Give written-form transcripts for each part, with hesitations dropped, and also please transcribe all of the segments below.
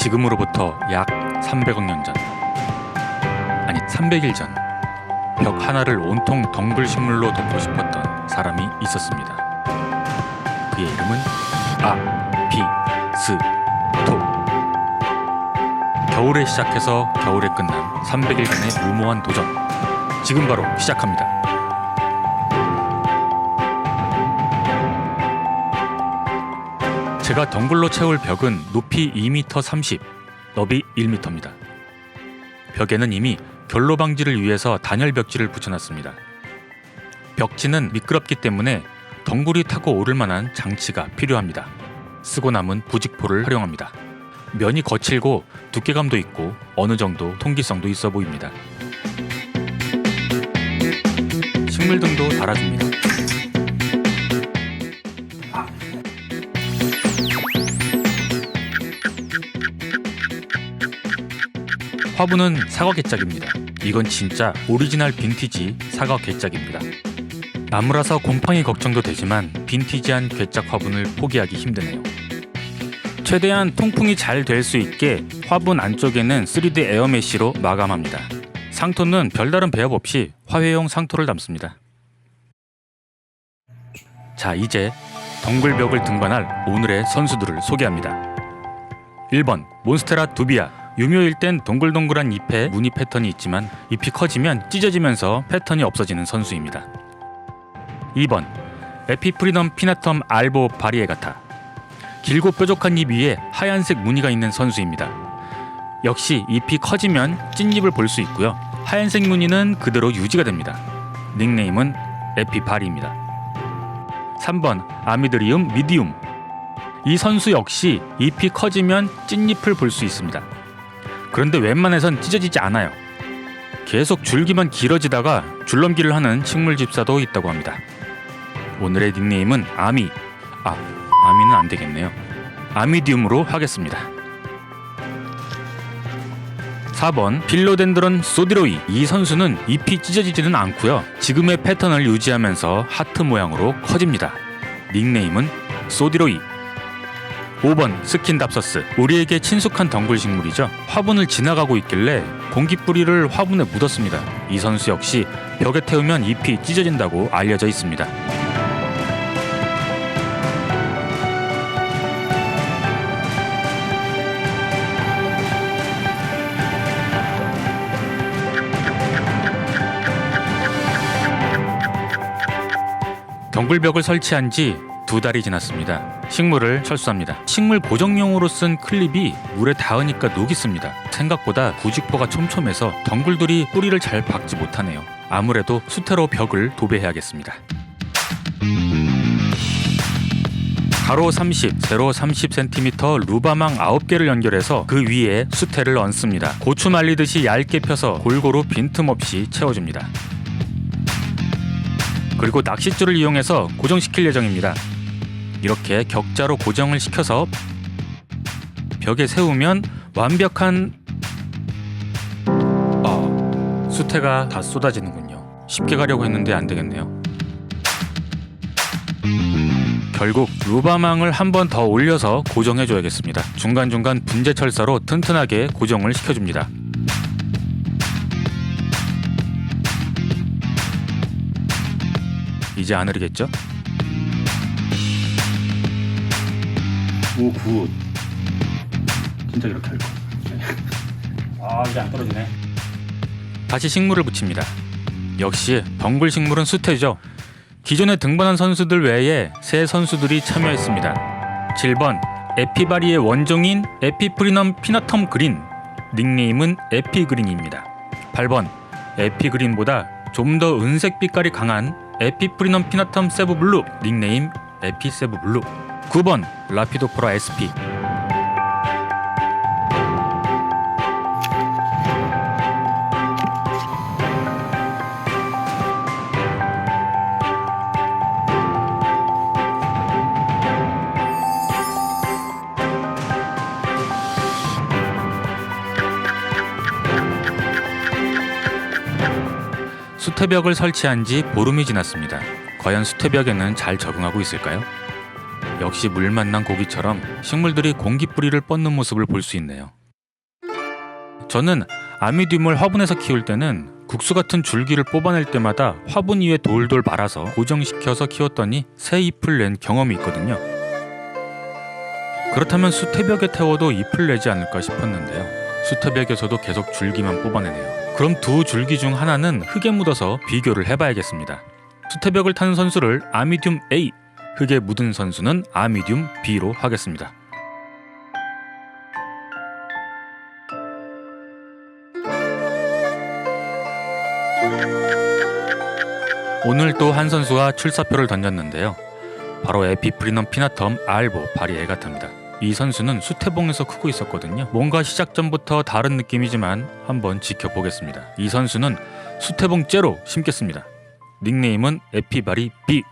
지금으로부터 약 300억 년 전, 아니 300일 전, 벽 하나를 온통 덩굴 식물로 덮고 싶었던 사람이 있었습니다. 그의 이름은 아비스토. 겨울에 시작해서 겨울에 끝난 300일간의 무모한 도전, 지금 바로 시작합니다. 제가 덩굴로 채울 벽은 높이 2m 30, 너비 1m입니다. 벽에는 이미 결로 방지를 위해서 단열 벽지를 붙여놨습니다. 벽지는 미끄럽기 때문에 덩굴이 타고 오를 만한 장치가 필요합니다. 쓰고 남은 부직포를 활용합니다. 면이 거칠고 두께감도 있고 어느 정도 통기성도 있어 보입니다. 식물등도 달아줍니다. 화분은 사과 개짝입니다. 이건 진짜 오리지널 빈티지 사과 개짝입니다. 나무라서 곰팡이 걱정도 되지만 빈티지한 개짝 화분을 포기하기 힘드네요. 최대한 통풍이 잘 될 수 있게 화분 안쪽에는 3D 에어메쉬로 마감합니다. 상토는 별다른 배합 없이 화훼용 상토를 담습니다. 자, 이제 덩굴벽을 등반할 오늘의 선수들을 소개합니다. 1번 몬스테라 두비아. 유묘일 땐 동글동글한 잎에 무늬 패턴이 있지만 잎이 커지면 찢어지면서 패턴이 없어지는 선수입니다. 2번 에피프리넘 피나텀 알보 바리에가타. 길고 뾰족한 잎 위에 하얀색 무늬가 있는 선수입니다. 역시 잎이 커지면 찐잎을 볼 수 있고요. 하얀색 무늬는 그대로 유지가 됩니다. 닉네임은 에피바리입니다. 3번 아미드리움 미디움. 이 선수 역시 잎이 커지면 찐잎을 볼 수 있습니다. 그런데 웬만해선 찢어지지 않아요. 계속 줄기만 길어지다가 줄넘기를 하는 식물 집사도 있다고 합니다. 오늘의 닉네임은 아미. 아미는 안 되겠네요. 아미디움으로 하겠습니다. 4번 필로덴드론 소디로이. 이 선수는 잎이 찢어지지는 않고요. 지금의 패턴을 유지하면서 하트 모양으로 커집니다. 닉네임은 소디로이. 5번 스킨답서스. 우리에게 친숙한 덩굴 식물이죠. 화분을 지나가고 있길래 공기 뿌리를 화분에 묻었습니다. 이 선수 역시 벽에 태우면 잎이 찢어진다고 알려져 있습니다. 덩굴벽을 설치한 지 2달이 지났습니다. 식물을 철수합니다. 식물 고정용으로 쓴 클립이 물에 닿으니까 녹이 씁니다. 생각보다 부직포가 촘촘해서 덩굴들이 뿌리를 잘 박지 못하네요. 아무래도 수태로 벽을 도배해야겠습니다. 가로 30, 세로 30cm 루바망 9개를 연결해서 그 위에 수태를 얹습니다. 고추 말리듯이 얇게 펴서 골고루 빈틈없이 채워줍니다. 그리고 낚싯줄을 이용해서 고정시킬 예정입니다. 이렇게 격자로 고정을 시켜서 벽에 세우면 완벽한 수태가 다 쏟아지는군요. 쉽게 가려고 했는데 안 되겠네요. 결국 루바망을 한 번 더 올려서 고정해줘야겠습니다. 중간중간 분재철사로 튼튼하게 고정을 시켜줍니다. 이제 안 흐르겠죠? 오, 굿. 진짜 이렇게 할 거. 이제 안 떨어지네. 다시 식물을 붙입니다. 역시 덩굴 식물은 수태죠. 기존에 등반한 선수들 외에 새 선수들이 참여했습니다. 7번 에피바리의 원종인 에피프리넘 피나텀 그린. 닉네임은 에피그린입니다. 8번 에피그린보다 좀 더 은색 빛깔이 강한 에피프리넘 피나텀 세브 블루. 닉네임 에피세브 블루. 9번 라피도포라 SP. 수태벽을 설치한 지 보름이 지났습니다. 과연 수태벽에는 잘 적응하고 있을까요? 역시 물 만난 고기처럼 식물들이 공기 뿌리를 뻗는 모습을 볼 수 있네요. 저는 아미듐을 화분에서 키울 때는 국수 같은 줄기를 뽑아낼 때마다 화분 위에 돌돌 말아서 고정시켜서 키웠더니 새 잎을 낸 경험이 있거든요. 그렇다면 수태벽에 태워도 잎을 내지 않을까 싶었는데요. 수태벽에서도 계속 줄기만 뽑아내네요. 그럼 두 줄기 중 하나는 흙에 묻어서 비교를 해봐야겠습니다. 수태벽을 타는 선수를 아미듐 A, 흙에 묻은 선수는 아미듐 B로 하겠습니다. 오늘 또 한 선수가 출사표를 던졌는데요. 바로 에피프리넘 피나텀 알보 바리 에가타입니다. 이 선수는 수태봉에서 크고 있었거든요. 뭔가 시작 전부터 다른 느낌이지만 한번 지켜보겠습니다. 이 선수는 수태봉 째로 심겠습니다. 닉네임은 에피바리 B.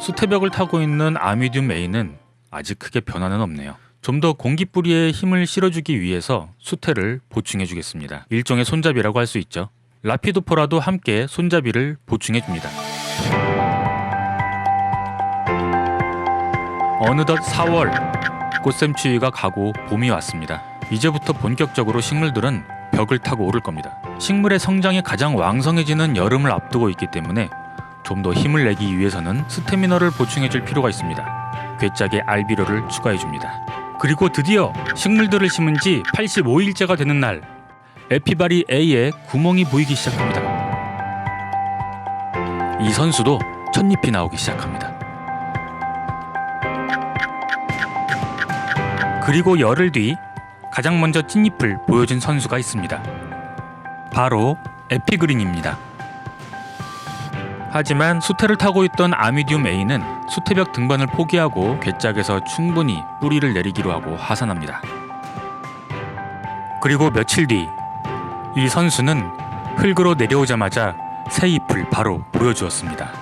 수태벽을 타고 있는 아미듐 A는 아직 크게 변화는 없네요. 좀 더 공기뿌리에 힘을 실어주기 위해서 수태를 보충해주겠습니다. 일종의 손잡이라고 할 수 있죠. 라피도포라도 함께 손잡이를 보충해줍니다. 어느덧 4월, 꽃샘추위가 가고 봄이 왔습니다. 이제부터 본격적으로 식물들은 벽을 타고 오를 겁니다. 식물의 성장이 가장 왕성해지는 여름을 앞두고 있기 때문에 좀 더 힘을 내기 위해서는 스태미너를 보충해줄 필요가 있습니다. 괴짝에 알비료를 추가해줍니다. 그리고 드디어 식물들을 심은 지 85일째가 되는 날, 에피바리 A에 구멍이 보이기 시작합니다. 이 선수도 찻잎이 나오기 시작합니다. 그리고 열흘 뒤 가장 먼저 찐잎을 보여준 선수가 있습니다. 바로 에피그린입니다. 하지만 수태를 타고 있던 아미듐 A는 수태벽 등반을 포기하고 괴짝에서 충분히 뿌리를 내리기로 하고 하산합니다. 그리고 며칠 뒤 이 선수는 흙으로 내려오자마자 새 잎을 바로 보여주었습니다.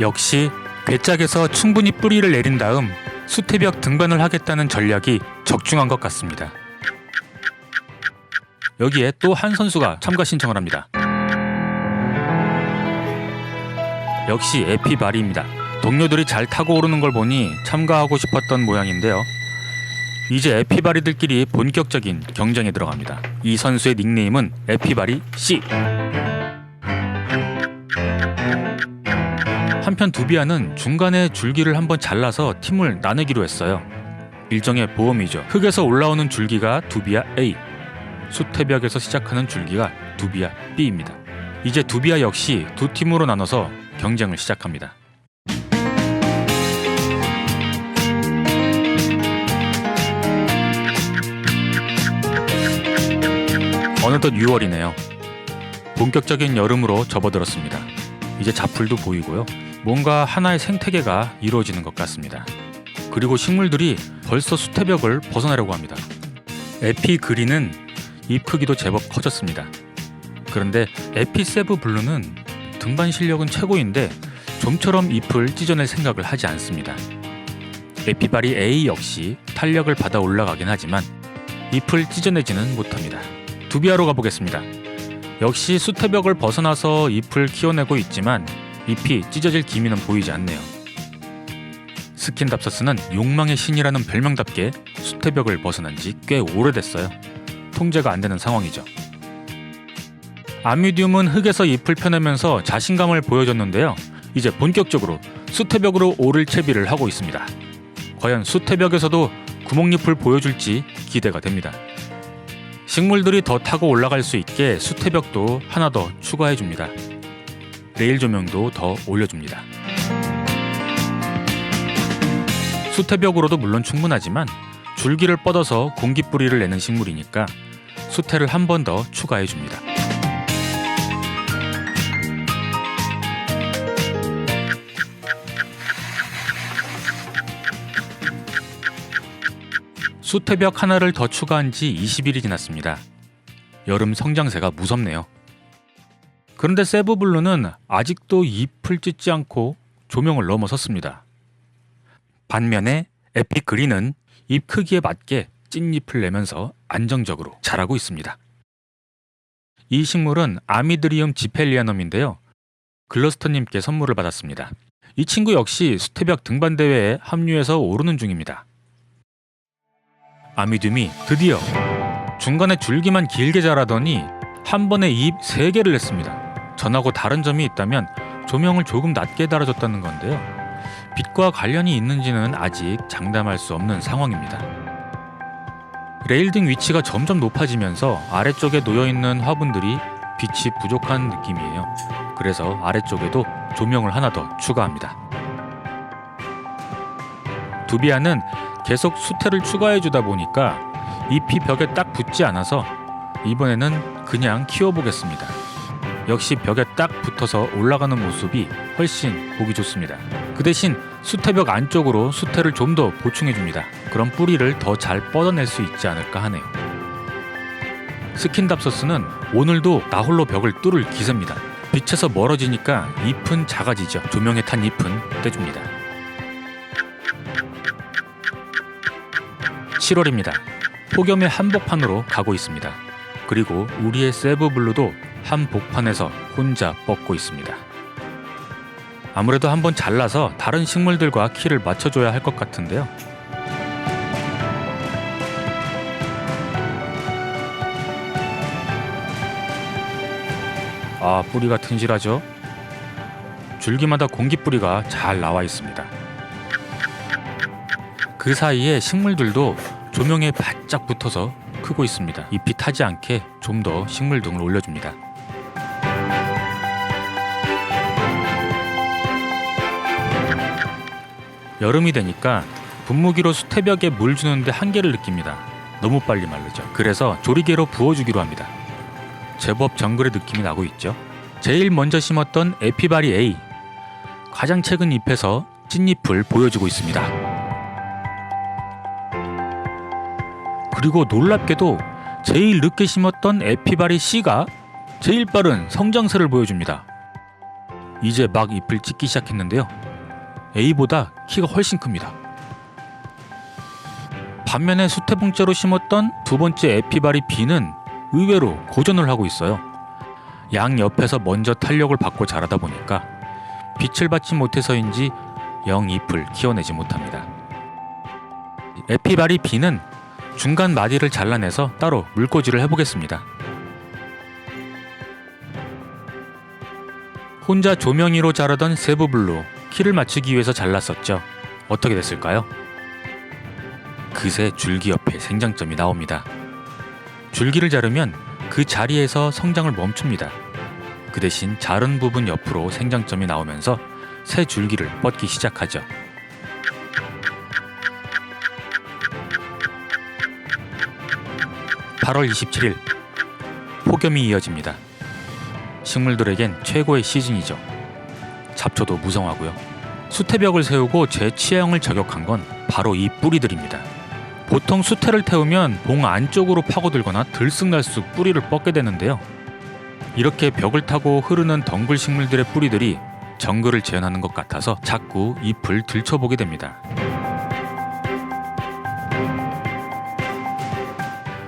역시 괴짝에서 충분히 뿌리를 내린 다음 수태벽 등반을 하겠다는 전략이 적중한 것 같습니다. 여기에 또 한 선수가 참가 신청을 합니다. 역시 에피바리입니다. 동료들이 잘 타고 오르는 걸 보니 참가하고 싶었던 모양인데요. 이제 에피바리들끼리 본격적인 경쟁에 들어갑니다. 이 선수의 닉네임은 에피바리 C. 한편 두비아는 중간에 줄기를 한번 잘라서 팀을 나누기로 했어요. 일종의 보험이죠. 흙에서 올라오는 줄기가 두비아 A, 수태벽에서 시작하는 줄기가 두비아 B입니다. 이제 두비아 역시 두 팀으로 나눠서 경쟁을 시작합니다. 어느덧 6월이네요. 본격적인 여름으로 접어들었습니다. 이제 잡풀도 보이고요. 뭔가 하나의 생태계가 이루어지는 것 같습니다. 그리고 식물들이 벌써 수태벽을 벗어나려고 합니다. 에피그린은 잎 크기도 제법 커졌습니다. 그런데 에피세브 블루는 등반 실력은 최고인데 좀처럼 잎을 찢어낼 생각을 하지 않습니다. 에피바리 A 역시 탄력을 받아 올라가긴 하지만 잎을 찢어내지는 못합니다. 두비아로 가보겠습니다. 역시 수태벽을 벗어나서 잎을 키워내고 있지만 잎이 찢어질 기미는 보이지 않네요. 스킨답서스는 욕망의 신이라는 별명답게 수태벽을 벗어난 지 꽤 오래됐어요. 통제가 안 되는 상황이죠. 아미듐은 흙에서 잎을 펴내면서 자신감을 보여줬는데요. 이제 본격적으로 수태벽으로 오를 채비를 하고 있습니다. 과연 수태벽에서도 구멍잎을 보여줄지 기대가 됩니다. 식물들이 더 타고 올라갈 수 있게 수태벽도 하나 더 추가해줍니다. 레일 조명도 더 올려줍니다. 수태벽으로도 물론 충분하지만 줄기를 뻗어서 공기뿌리를 내는 식물이니까 수태를 한 번 더 추가해줍니다. 수태벽 하나를 더 추가한 지 20일이 지났습니다. 여름 성장세가 무섭네요. 그런데 세브블루는 아직도 잎을 찢지 않고 조명을 넘어섰습니다. 반면에 에피그린은 잎 크기에 맞게 찐잎을 내면서 안정적으로 자라고 있습니다. 이 식물은 아미드리움 지펠리아넘인데요. 글러스터님께 선물을 받았습니다. 이 친구 역시 수태벽 등반대회에 합류해서 오르는 중입니다. 아미듐이 드디어 중간에 줄기만 길게 자라더니 한 번에 잎 3개를 냈습니다. 전하고 다른 점이 있다면 조명을 조금 낮게 달아줬다는 건데요. 빛과 관련이 있는지는 아직 장담할 수 없는 상황입니다. 레일 등 위치가 점점 높아지면서 아래쪽에 놓여있는 화분들이 빛이 부족한 느낌이에요. 그래서 아래쪽에도 조명을 하나 더 추가합니다. 두비아는 계속 수태를 추가해주다 보니까 잎이 벽에 딱 붙지 않아서 이번에는 그냥 키워보겠습니다. 역시 벽에 딱 붙어서 올라가는 모습이 훨씬 보기 좋습니다. 그 대신 수태벽 안쪽으로 수태를 좀 더 보충해줍니다. 그럼 뿌리를 더 잘 뻗어낼 수 있지 않을까 하네요. 스킨답서스는 오늘도 나홀로 벽을 뚫을 기세입니다. 빛에서 멀어지니까 잎은 작아지죠. 조명에 탄 잎은 떼줍니다. 7월입니다. 폭염의 한복판으로 가고 있습니다. 그리고 우리의 세브블루도 한복판에서 혼자 뻗고 있습니다. 아무래도 한번 잘라서 다른 식물들과 키를 맞춰줘야 할 것 같은데요. 뿌리가 튼실하죠? 줄기마다 공기뿌리가 잘 나와 있습니다. 그 사이에 식물들도 조명에 바짝 붙어서 크고 있습니다. 잎이 타지 않게 좀 더 식물 등을 올려줍니다. 여름이 되니까 분무기로 수태벽에 물 주는데 한계를 느낍니다. 너무 빨리 마르죠. 그래서 조리개로 부어주기로 합니다. 제법 정글의 느낌이 나고 있죠. 제일 먼저 심었던 에피바리 A, 가장 최근 잎에서 찐잎을 보여주고 있습니다. 그리고 놀랍게도 제일 늦게 심었던 에피바리 C가 제일 빠른 성장세를 보여줍니다. 이제 막 잎을 찢기 시작했는데요. A보다 키가 훨씬 큽니다. 반면에 수태봉자로 심었던 두 번째 에피바리 B는 의외로 고전을 하고 있어요. 양 옆에서 먼저 탄력을 받고 자라다 보니까 빛을 받지 못해서인지 영 잎을 키워내지 못합니다. 에피바리 B는 중간 마디를 잘라내서 따로 물꽂이를 해보겠습니다. 혼자 조명이로 자라던 세브블루, 키를 맞추기 위해서 잘랐었죠. 어떻게 됐을까요? 그새 줄기 옆에 생장점이 나옵니다. 줄기를 자르면 그 자리에서 성장을 멈춥니다. 그 대신 자른 부분 옆으로 생장점이 나오면서 새 줄기를 뻗기 시작하죠. (8월 27일) 폭염이 이어집니다. 식물들에겐 최고의 시즌이죠. 잡초도 무성하고요. 수태벽을 세우고 제 취향을 저격한 건 바로 이 뿌리들입니다. 보통 수태를 태우면 봉 안쪽으로 파고들거나 들쑥날쑥 뿌리를 뻗게 되는데요. 이렇게 벽을 타고 흐르는 덩굴 식물들의 뿌리들이 정글을 재현하는 것 같아서 자꾸 잎을 들춰보게 됩니다.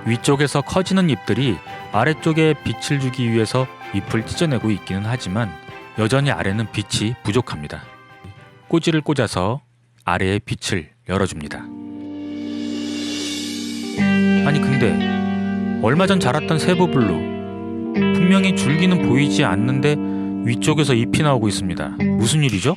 위쪽에서 커지는 잎들이 아래쪽에 빛을 주기 위해서 잎을 찢어내고 있기는 하지만 여전히 아래는 빛이 부족합니다. 꼬지를 꽂아서 아래의 빛을 열어줍니다. 아니 근데 얼마 전 자랐던 세브블루, 분명히 줄기는 보이지 않는데 위쪽에서 잎이 나오고 있습니다. 무슨 일이죠?